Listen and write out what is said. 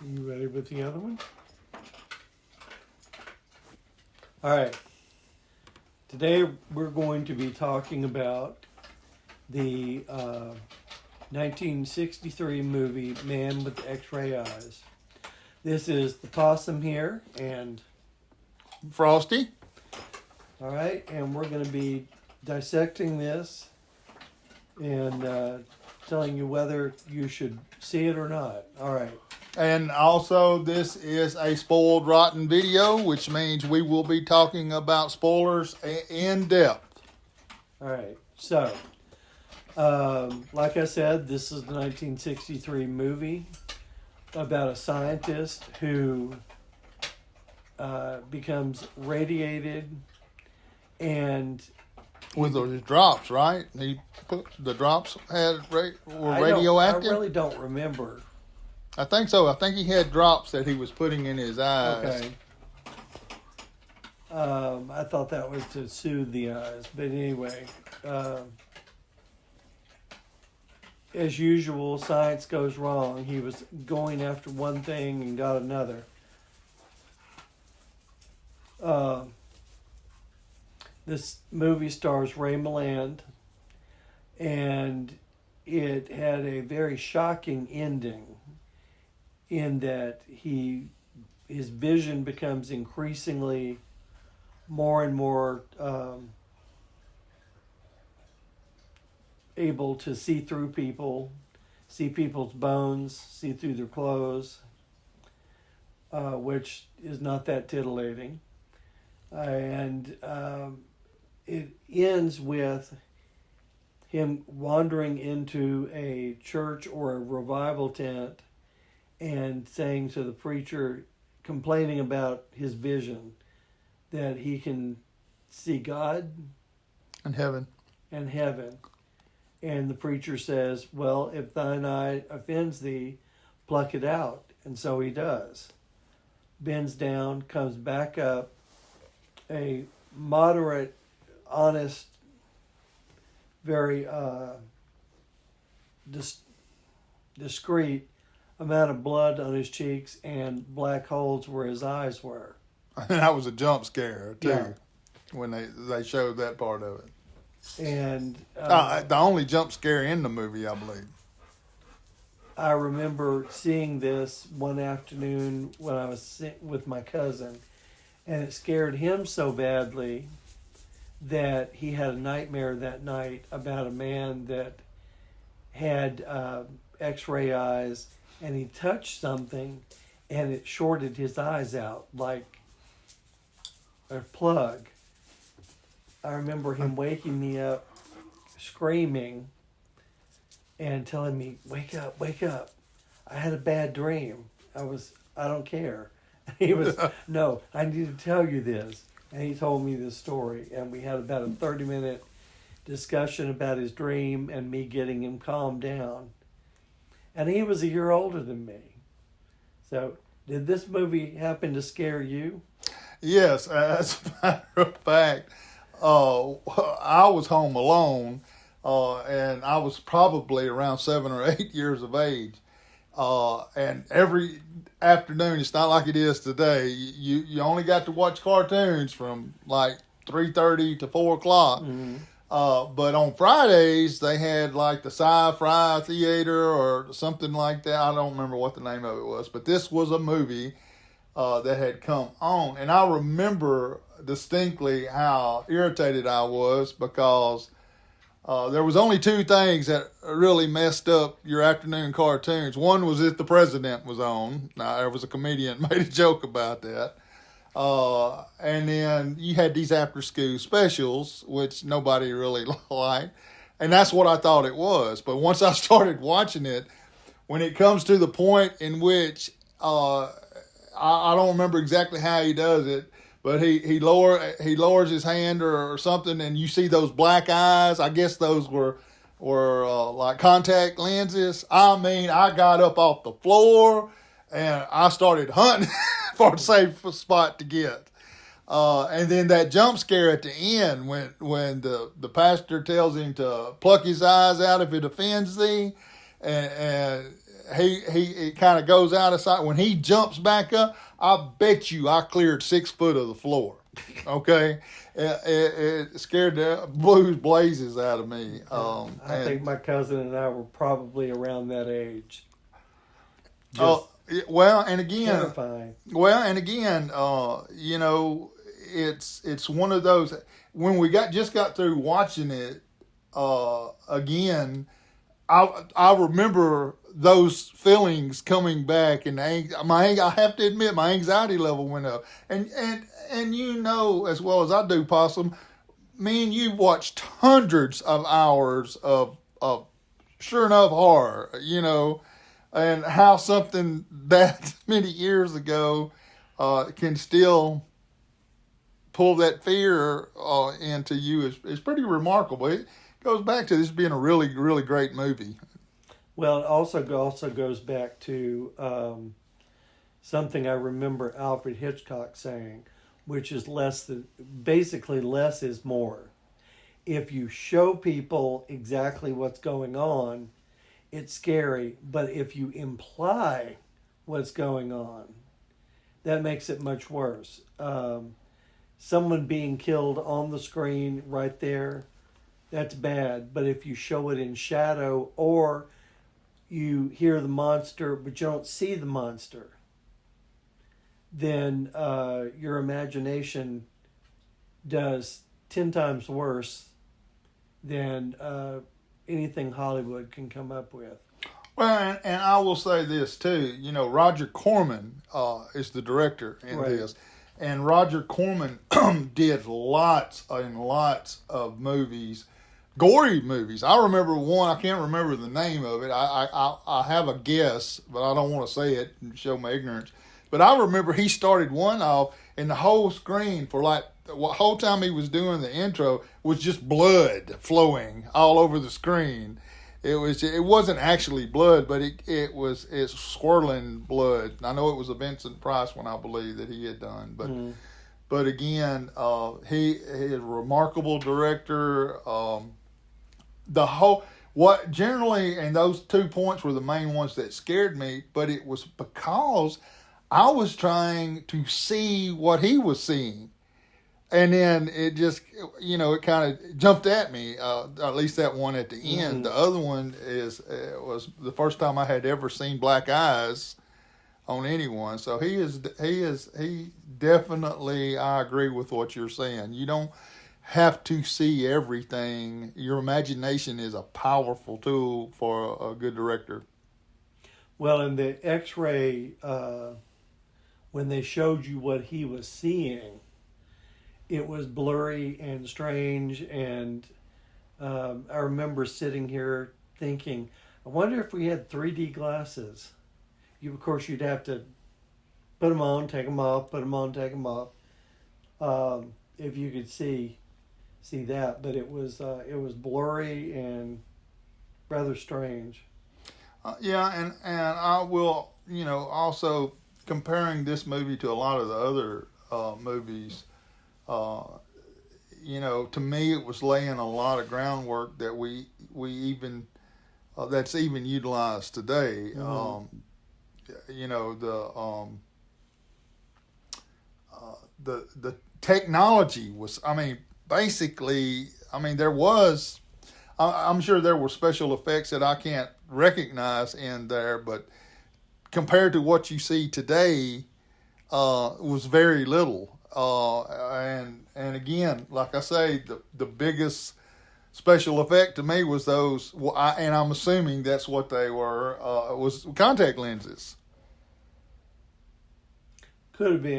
You ready with the other one? All right. Today we're going to be talking about the 1963 movie Man with the Xray Eyes. This is the Possum here, and Frostie. all right, and we're going to be dissecting this and telling you whether you should see it or not. All right. And also, this is a Spoilt Rotten video, which means we will be talking about spoilers in depth. All right. So, like I said, this is the 1963 movie about a scientist who becomes radiated and With those drops, right? He put the drops were radioactive. I really don't remember. I think so. I think he had drops that he was putting in his eyes. Okay. I thought that was to soothe the eyes, but anyway, as usual, science goes wrong. He was going after one thing and got another. This movie stars Ray Milland, and it had a very shocking ending in that his vision becomes increasingly more and more able to see through people, see people's bones, see through their clothes, which is not that titillating. And it ends with him wandering into a church or a revival tent and saying to the preacher, complaining about his vision, that he can see God In heaven. and heaven. And the preacher says, well, if thine eye offends thee, pluck it out. And so he does. Bends down, comes back up, a moderate, honest, very discreet amount of blood on his cheeks and black holes where his eyes were. And that was a jump scare, too, Yeah. when they showed that part of it. And The only jump scare in the movie, I believe. I remember seeing this one afternoon when I was with my cousin, and it scared him so badly that he had a nightmare that night about a man that had X-ray eyes, and he touched something and it shorted his eyes out like a plug. I remember him waking me up screaming and telling me, wake up, I had a bad dream. I don't care. He was, no, I need to tell you this. And he told me this story, and we had about a 30-minute discussion about his dream and me getting him calmed down. And he was a year older than me. So, did this movie happen to scare you? Yes, as a matter of fact, I was home alone, and I was probably around 7 or 8 years of age. And every afternoon, it's not like it is today. You only got to watch cartoons from like 3:30 to 4 o'clock. Mm-hmm. But on Fridays, they had like the Sci-Fi Theater or something like that. I don't remember what the name of it was, but this was a movie that had come on. And I remember distinctly how irritated I was because there was only two things that really messed up your afternoon cartoons. One was if the president was on. Now, there was a comedian made a joke about that. And then you had these after-school specials, which nobody really liked. And that's what I thought it was. But once I started watching it, when it comes to the point in which I don't remember exactly how he does it, but he lowers his hand or something, and you see those black eyes. I guess those were like contact lenses. I mean, I got up off the floor and I started hunting for a safe spot to get. And then that jump scare at the end when the pastor tells him to pluck his eyes out if it offends thee, and it kind of goes out of sight. When he jumps back up, I bet you I cleared 6 foot of the floor. Okay, it scared the blues blazes out of me. I think my cousin and I were probably around that age. Well, and again, Terrifying. You know, it's one of those. When we just got through watching it again, I remember those feelings coming back, and I have to admit my anxiety level went up. And you know as well as I do, Possum, me and you watched hundreds of hours of sure enough horror, you know, and how something that many years ago can still pull that fear into you is pretty remarkable. It goes back to this being a really, really great movie. Well, it also goes back to something I remember Alfred Hitchcock saying, which is basically less is more. If you show people exactly what's going on, it's scary. But if you imply what's going on, that makes it much worse. Someone being killed on the screen right there, that's bad. But if you show it in shadow, or you hear the monster but you don't see the monster, then your imagination does 10 times worse than anything Hollywood can come up with. Well, and I will say this too. You know, Roger Corman is the director in this. And Roger Corman did lots and lots of movies, gory movies. I remember one, I can't remember the name of it. I have a guess, but I don't want to say it and show my ignorance. But I remember he started one off, and the whole screen for like the whole time he was doing the intro was just blood flowing all over the screen. It wasn't actually blood, but it's swirling blood. I know it was a Vincent Price one, I believe, that he had done, but again, he is a remarkable director. What generally, and those 2 points were the main ones that scared me, but it was because I was trying to see what he was seeing. And then it just, you know, it kind of jumped at me. At least that one at the end. Mm-hmm. The other one was the first time I had ever seen black eyes on anyone. So he definitely. I agree with what you're saying. You don't have to see everything. Your imagination is a powerful tool for a good director. Well, in the X-ray, when they showed you what he was seeing, it was blurry and strange, and I remember sitting here thinking, I wonder if we had 3D glasses. Of course, you'd have to put them on, take them off, put them on, take them off, if you could see that. But it was blurry and rather strange. And I will, you know, also comparing this movie to a lot of the other movies. You know, to me, it was laying a lot of groundwork that we even that's even utilized today. Mm-hmm. You know, the technology was. I mean, basically, there was. I'm sure there were special effects that I can't recognize in there, but compared to what you see today, was very little. And again, like I say, the biggest special effect to me was those, and I'm assuming that's what they were, was contact lenses. Could have been.